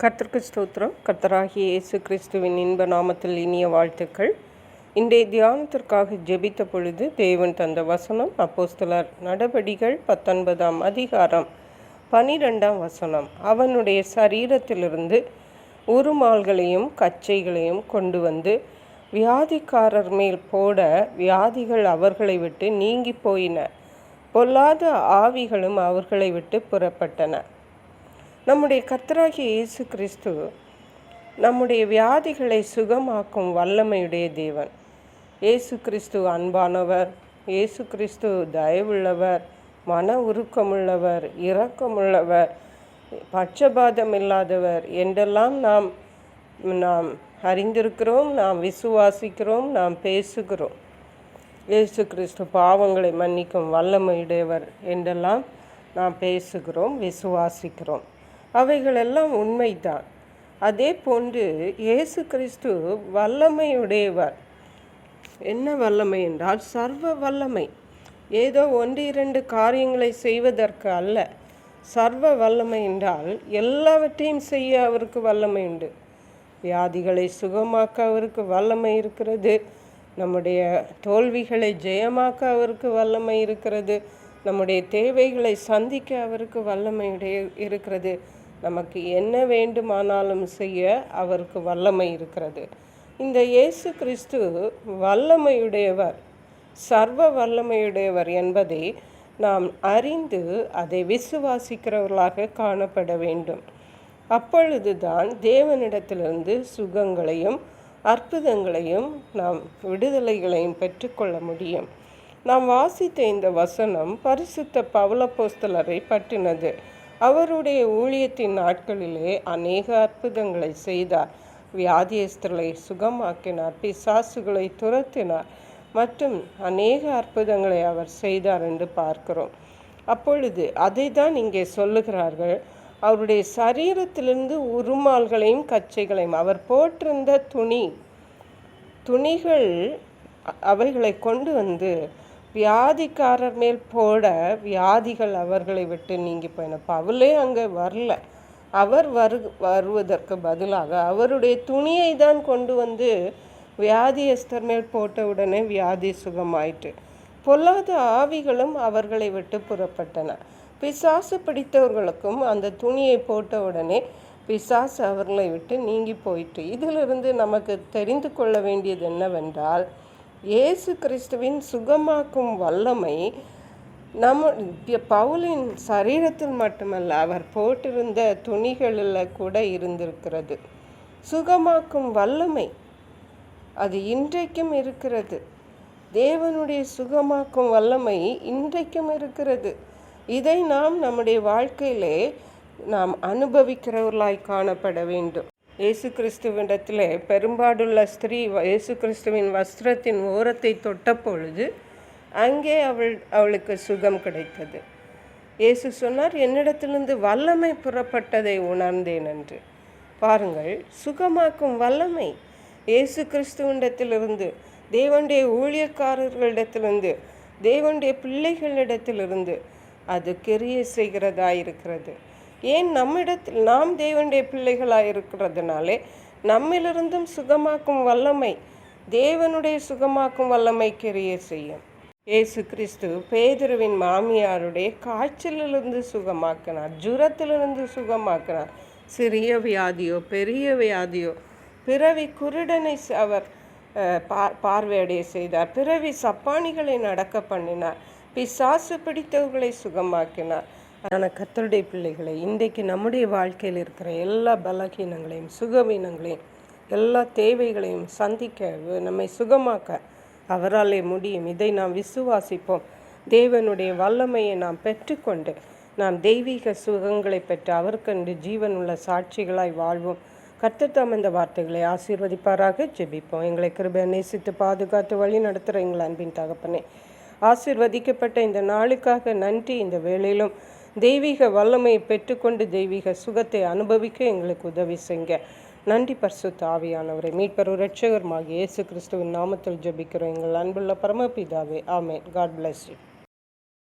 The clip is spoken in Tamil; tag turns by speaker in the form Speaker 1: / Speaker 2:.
Speaker 1: கர்த்தருக்கு ஸ்தோத்திரம். கர்த்தராகிய இயேசு கிறிஸ்துவின் இன்ப நாமத்தில் இனிய வாழ்த்துக்கள். இன்றைய தியானத்திற்காக ஜெபித்த பொழுது தேவன் தந்த வசனம் அப்போஸ்தலர் நடபடிகள் 19ஆம் அதிகாரம் 12ஆம் வசனம். அவனுடைய சரீரத்திலிருந்து உருமால்களையும் கச்சைகளையும் கொண்டு வந்து வியாதிக்காரர் மேல் போட வியாதிகள் அவர்களை விட்டு நீங்கி போயின, பொல்லாத ஆவிகளும் அவர்களை விட்டு புறப்பட்டன. நம்முடைய கர்த்தராகிய இயேசு கிறிஸ்து நம்முடைய வியாதிகளை சுகமாக்கும் வல்லமையுடைய தேவன். இயேசு கிறிஸ்து அன்பானவர், இயேசு கிறிஸ்து தயவுள்ளவர், மன உருக்கமுள்ளவர், இரக்கமுள்ளவர், பட்சபாதம் இல்லாதவர் என்றெல்லாம் நாம் அறிந்திருக்கிறோம், நாம் விசுவாசிக்கிறோம், நாம் பேசுகிறோம். இயேசு கிறிஸ்து பாவங்களை மன்னிக்கும் வல்லமையுடையவர் என்றெல்லாம் நாம் பேசுகிறோம், விசுவாசிக்கிறோம். அவைகளெல்லாம் உண்மைதான். அதே போன்று இயேசு கிறிஸ்து வல்லமையுடையவர். என்ன வல்லமை என்றால் சர்வ வல்லமை. ஏதோ 1-2 காரியங்களை செய்வதற்கு அல்ல. சர்வ வல்லமை என்றால் எல்லாவற்றையும் செய்ய அவருக்கு வல்லமை உண்டு. வியாதிகளை சுகமாக்க அவருக்கு வல்லமை இருக்கிறது. நம்முடைய தோல்விகளை ஜெயமாக்க அவருக்கு வல்லமை இருக்கிறது. நம்முடைய தேவைகளை சந்திக்க அவருக்கு வல்லமை இருக்கிறது. நமக்கு என்ன வேண்டுமானாலும் செய்ய அவருக்கு வல்லமை இருக்கிறது. இந்த இயேசு கிறிஸ்து வல்லமையுடையவர், சர்வ வல்லமையுடையவர் என்பதை நாம் அறிந்து அதை விசுவாசிக்கிறவர்களாக காணப்பட வேண்டும். அப்பொழுதுதான் தேவனிடத்திலிருந்து சுகங்களையும் அற்புதங்களையும் நாம் விடுதலைகளையும் பெற்றுக்கொள்ள முடியும். நாம் வாசித்த இந்த வசனம் பரிசுத்த பவுலப்போஸ்தலரை பற்றினது. அவருடைய ஊழியத்தின் நாட்களிலே அநேக அற்புதங்களை செய்தார். வியாதியஸ்தர்களை சுகமாக்கினார், பிசாசுகளை துரத்தினார் மற்றும் அநேக அற்புதங்களை அவர் செய்தார் என்று பார்க்கிறோம். அப்பொழுது அதை தான் இங்கே சொல்லுகிறார்கள். அவருடைய சரீரத்திலிருந்து உருமால்களையும் கச்சைகளையும், அவர் போட்டிருந்த துணிகள் அவைகளை கொண்டு வந்து வியாதிக்காரர் மேல் போட வியாதிகள் அவர்களை விட்டு நீங்கி போயின. பவுலே அங்கே வரல. அவர் வருவதற்கு பதிலாக அவருடைய துணியை தான் கொண்டு வந்து வியாதியஸ்தர் மேல் போட்ட உடனே வியாதி சுகமாயிற்று. பொல்லாத ஆவிகளும் அவர்களை விட்டு புறப்பட்டன. பிசாசு பிடித்தவர்களுக்கும் அந்த துணியை போட்ட உடனே பிசாசு அவர்களை விட்டு நீங்கி போயிற்று. இதிலிருந்து நமக்கு தெரிந்து கொள்ள வேண்டியது என்னவென்றால், இயேசு கிறிஸ்துவின் சுகமாக்கும் வல்லமை பவுலின் சரீரத்தில் மட்டுமல்ல, அவர் போட்டிருந்த துணிகளில் கூட இருந்திருக்கிறது. சுகமாக்கும் வல்லமை அது இன்றைக்கும் இருக்கிறது. தேவனுடைய சுகமாக்கும் வல்லமை இன்றைக்கும் இருக்கிறது. இதை நாம் நம்முடைய வாழ்க்கையிலே நாம் அனுபவிக்கிறவர்களாய் காணப்பட வேண்டும். இயேசு கிறிஸ்துவிடத்தில் பெரும்பாடுள்ள ஸ்திரீ இயேசு கிறிஸ்துவின் வஸ்திரத்தின் ஓரத்தை தொட்ட பொழுது அங்கே அவளுக்கு சுகம் கிடைத்தது. இயேசு சொன்னார், என்னிடத்திலிருந்து வல்லமை புறப்பட்டதை உணர்ந்தேன் என்று. பாருங்கள், சுகமாக்கும் வல்லமை இயேசு கிறிஸ்துவிடத்திலிருந்து, தேவனுடைய ஊழியக்காரர்களிடத்திலிருந்து, தேவனுடைய பிள்ளைகளிடத்திலிருந்து அது கிரியை செய்கிறதா இருக்கிறது. ஏன் நாம் தேவனுடைய பிள்ளைகளாக இருக்கிறதுனாலே நம்மிலிருந்தும் சுகமாக்கும் வல்லமை, தேவனுடைய சுகமாக்கும் வல்லமை கிரியை செய்யும். இயேசு கிறிஸ்து பேதுருவின் மாமியாருடைய காய்ச்சலிலிருந்து சுகமாக்கினார், ஜுரத்திலிருந்து சுகமாக்கினார். சிறிய வியாதியோ பெரிய வியாதியோ, பிறவி குருடனை அவர் பார்வையடைய செய்தார், பிறவி சப்பானிகளை நடக்க பண்ணினார், பிசாசு பிடித்தவர்களை சுகமாக்கினார். ஆனால் கர்த்தருடைய பிள்ளைகளை, இன்றைக்கு நம்முடைய வாழ்க்கையில் இருக்கிற எல்லா பலகீனங்களையும் சுகவீனங்களையும் எல்லா தேவைகளையும் சந்திக்க, நம்மை சுகமாக்க அவராலே முடியும். இதை நாம் விசுவாசிப்போம். தேவனுடைய வல்லமையை நாம் பெற்றுக்கொண்டு நாம் தெய்வீக சுகங்களை பெற்று அவருக்கென்று ஜீவனுள்ள சாட்சிகளாய் வாழ்வோம். கர்த்தர் தாம் இந்த வார்த்தைகளை ஆசீர்வதிப்பாராக. ஜெபிப்போம். எங்களை கிருபையை நேசித்து பாதுகாத்து வழி நடத்துகிற எங்கள் அன்பின் தகப்பனே, ஆசீர்வதிக்கப்பட்ட இந்த நாளுக்காக நன்றி. இந்த வேளையிலும் தெய்வீக வல்லமையை பெற்றுக்கொண்டு தெய்வீக சுகத்தை அனுபவிக்க எங்களுக்கு உதவி செய்ய நன்றி. பரிசுத்த ஆவியானவரை, மீட்பர் இரட்சகருமாகிய இயேசு கிறிஸ்துவின் நாமத்தில் ஜெபிக்கிறோம் எங்கள் அன்புள்ள பரமபிதாவே. ஆமென். God bless you.